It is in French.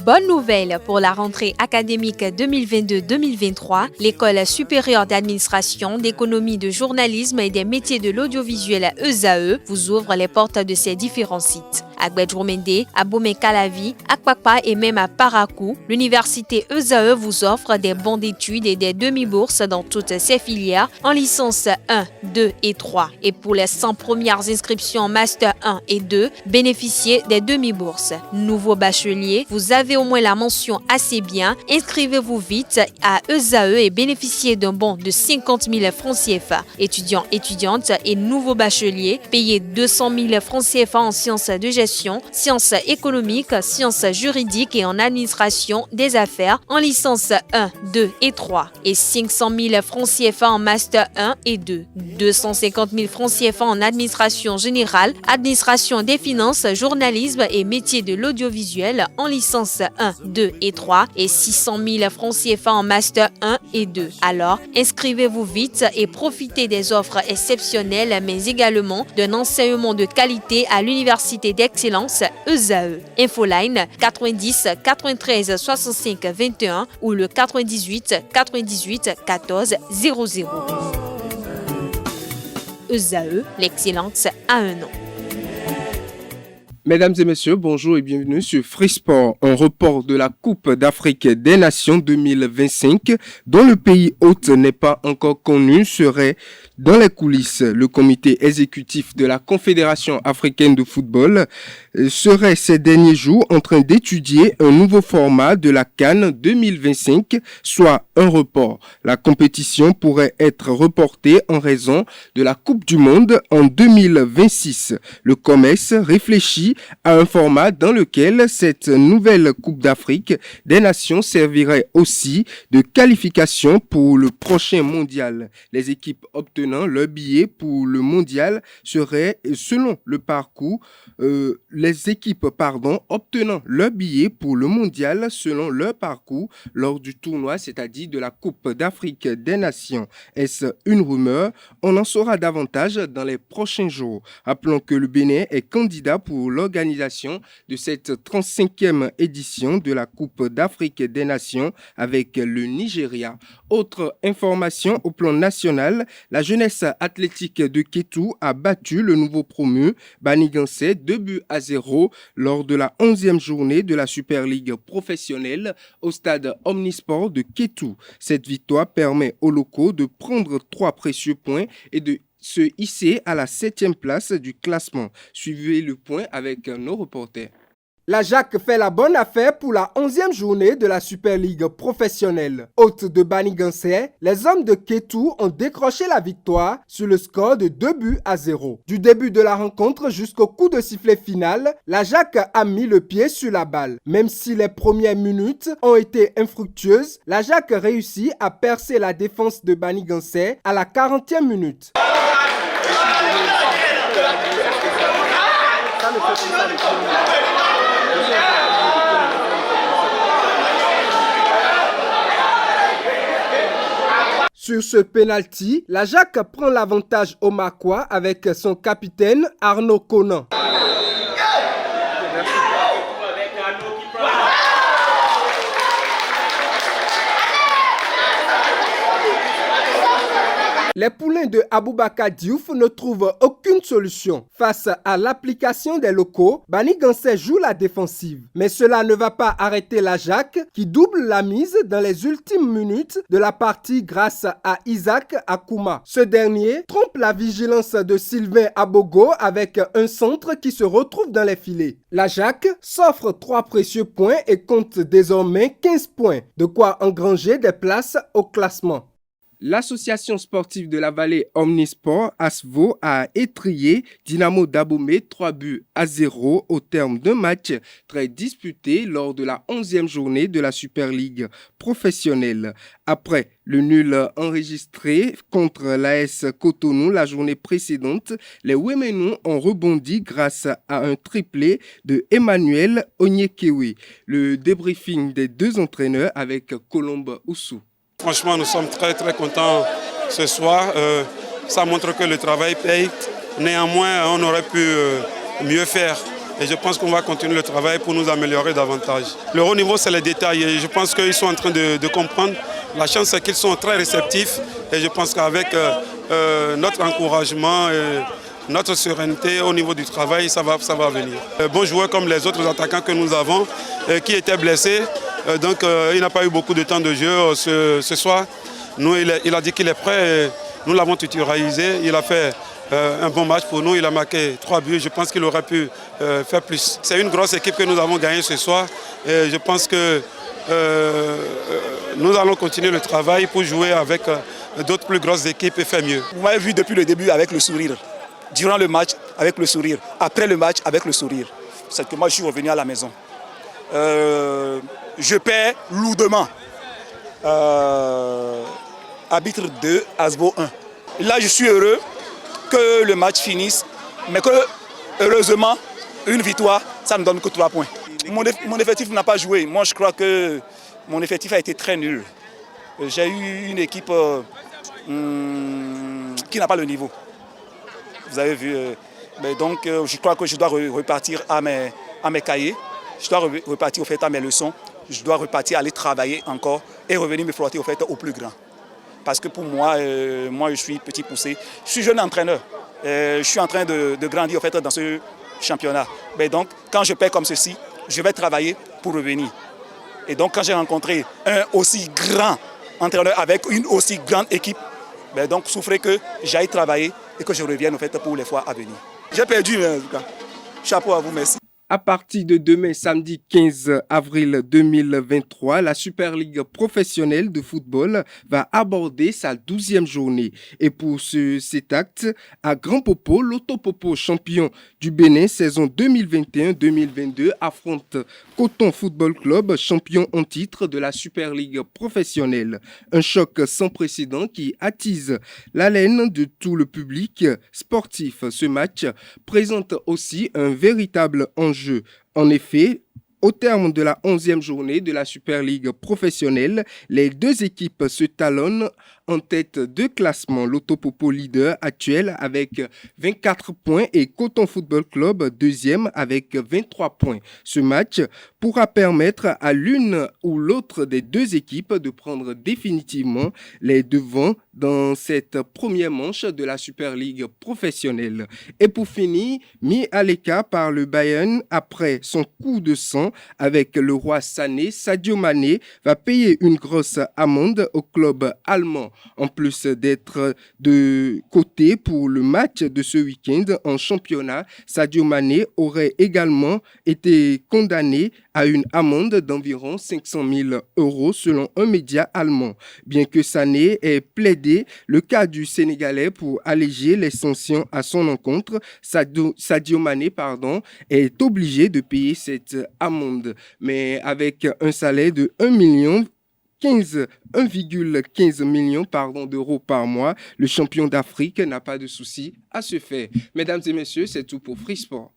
Bonne nouvelle pour la rentrée académique 2022-2023, l'École supérieure d'administration, d'économie, de journalisme et des métiers de l'audiovisuel ESAE vous ouvre les portes de ses différents sites. À Gbedjourmende, à Bomé-Calavi, à Kpakpa et même à Parakou, l'université ESAE vous offre des bons d'études et des demi-bourses dans toutes ses filières en licence 1, 2 et 3. Et pour les 100 premières inscriptions en master 1 et 2, bénéficiez des demi-bourses. Nouveau bachelier, vous avez au moins la mention assez bien. Inscrivez-vous vite à ESAE et bénéficiez d'un bon de 50 000 francs CFA. Étudiants, étudiantes et nouveaux bacheliers, payez 200 000 francs CFA en sciences de gestion, sciences économiques, sciences juridiques et en administration des affaires en licence 1, 2 et 3 et 500 000 francs CFA en master 1 et 2, 250 000 francs CFA en administration générale, administration des finances, journalisme et métiers de l'audiovisuel en licence 1, 2 et 3 et 600 000 francs CFA en master 1 et 2. Alors, inscrivez-vous vite et profitez des offres exceptionnelles mais également d'un enseignement de qualité à l'université d'excellence ESAE. Infoline 90 93 65 21 ou le 98 98 14 00. ESAE, l'excellence à un nom. Mesdames et messieurs, bonjour et bienvenue sur Free Sport, un report de la Coupe d'Afrique des Nations 2025 dont le pays hôte n'est pas encore connu serait dans les coulisses. Le comité exécutif de la Confédération africaine de football serait ces derniers jours en train d'étudier un nouveau format de la CAN 2025, soit un report. La compétition pourrait être reportée en raison de la Coupe du Monde en 2026. Le COMES réfléchit à un format dans lequel cette nouvelle Coupe d'Afrique des Nations servirait aussi de qualification pour le prochain mondial. Les équipes obtenant leur billet pour le mondial seraient, selon le parcours, obtenant leur billet pour le mondial selon leur parcours lors du tournoi, c'est-à-dire de la Coupe d'Afrique des Nations. Est-ce une rumeur? On en saura davantage dans les prochains jours. Rappelons que le Bénin est candidat pour l'organisation de cette 35e édition de la Coupe d'Afrique des Nations avec le Nigeria. Autre information au plan national, la jeunesse athlétique de Kétou a battu le nouveau promu Banigansè 2-0 lors de la 11e journée de la Super League professionnelle au stade Omnisport de Kétou. Cette victoire permet aux locaux de prendre 3 précieux points et de se hisser à la 7e place du classement. Suivez le point avec nos reporters. La Jacques fait la bonne affaire pour la 11e journée de la Super League professionnelle. Hôte de Banigansè, les hommes de Kétou ont décroché la victoire sur le score de 2-0. Du début de la rencontre jusqu'au coup de sifflet final, la Jacques a mis le pied sur la balle. Même si les premières minutes ont été infructueuses, la Jacques réussit à percer la défense de Banigansè à la 40e minute. Sur ce penalty, la Jacques prend l'avantage au Maquois avec son capitaine Arnaud Conan. Les poulains de Aboubakar Diouf ne trouvent aucune solution. Face à l'application des locaux, Banigansè joue la défensive. Mais cela ne va pas arrêter la Jacques qui double la mise dans les ultimes minutes de la partie grâce à Isaac Akouma. Ce dernier trompe la vigilance de Sylvain Abogo avec un centre qui se retrouve dans les filets. La Jacques s'offre 3 précieux points et compte désormais 15 points, de quoi engranger des places au classement. L'association sportive de la vallée Omnisport, ASVO, a étrillé Dynamo d'Abomey 3-0 au terme d'un match très disputé lors de la 11e journée de la Super League professionnelle. Après le nul enregistré contre l'AS Cotonou la journée précédente, les Ouémenous ont rebondi grâce à un triplé de Emmanuel Onyekwe. Le débriefing des deux entraîneurs avec Colombe Oussou. Franchement, nous sommes très contents ce soir. Ça montre que le travail paye. Néanmoins, on aurait pu mieux faire. Et je pense qu'on va continuer le travail pour nous améliorer davantage. Le haut niveau, c'est les détails. Et je pense qu'ils sont en train de comprendre. La chance, c'est qu'ils sont très réceptifs. Et je pense qu'avec notre encouragement et notre sérénité au niveau du travail, ça va venir. Bons joueurs comme les autres attaquants que nous avons, qui étaient blessés. Donc il n'a pas eu beaucoup de temps de jeu ce soir. Nous, il a dit qu'il est prêt. Nous l'avons titularisé. Il a fait un bon match pour nous. Il a marqué 3 buts. Je pense qu'il aurait pu faire plus. C'est une grosse équipe que nous avons gagnée ce soir. Et je pense que nous allons continuer le travail pour jouer avec d'autres plus grosses équipes et faire mieux. Vous m'avez vu depuis le début avec le sourire. Durant le match, avec le sourire. Après le match, avec le sourire. C'est que moi, je suis revenu à la maison. Je perds lourdement. Arbitre 2, Asbo 1. Là, je suis heureux que le match finisse, mais que, heureusement, une victoire, ça ne donne que 3 points. Mon effectif n'a pas joué. Moi, je crois que mon effectif a été très nul. J'ai eu une équipe qui n'a pas le niveau. Vous avez vu. Donc, je crois que je dois repartir à mes cahiers. Je dois repartir au fait à mes leçons. Je dois repartir, aller travailler encore et revenir me frotter au fait au plus grand. Parce que pour moi, je suis petit poussé. Je suis jeune entraîneur. Je suis en train de grandir au fait dans ce championnat. Mais donc, quand je perds comme ceci, je vais travailler pour revenir. Et donc, quand j'ai rencontré un aussi grand entraîneur avec une aussi grande équipe, donc souffrez que j'aille travailler et que je revienne au fait pour les fois à venir. J'ai perdu, mais en tout cas. Chapeau à vous, merci. À partir de demain, samedi 15 avril 2023, la Super Ligue professionnelle de football va aborder sa 12e journée. Et pour cet acte, à Grand Popo, l'Autopopo champion du Bénin saison 2021-2022 affronte Coton Football Club, champion en titre de la Super Ligue professionnelle. Un choc sans précédent qui attise l'haleine de tout le public sportif. Ce match présente aussi un véritable enjeu. En effet, au terme de la 11e journée de la Super League professionnelle, les deux équipes se talonnent en tête de classement. L'Autopopo leader actuel avec 24 points et Coton Football Club deuxième avec 23 points. Ce match pourra permettre à l'une ou l'autre des deux équipes de prendre définitivement les devants dans cette première manche de la Super League professionnelle. Et pour finir, mis à l'écart par le Bayern après son coup de sang avec le roi Sané, Sadio Mané va payer une grosse amende au club allemand. En plus d'être de côté pour le match de ce week-end en championnat, Sadio Mané aurait également été condamné à une amende d'environ 500 000 € selon un média allemand. Bien que Sané ait plaidé le cas du Sénégalais pour alléger les sanctions à son encontre, Sadio Mané est obligé de payer cette amende. Mais avec un salaire de 1,15 million d'euros par mois, le champion d'Afrique n'a pas de souci à se faire. Mesdames et messieurs, c'est tout pour Free Sport.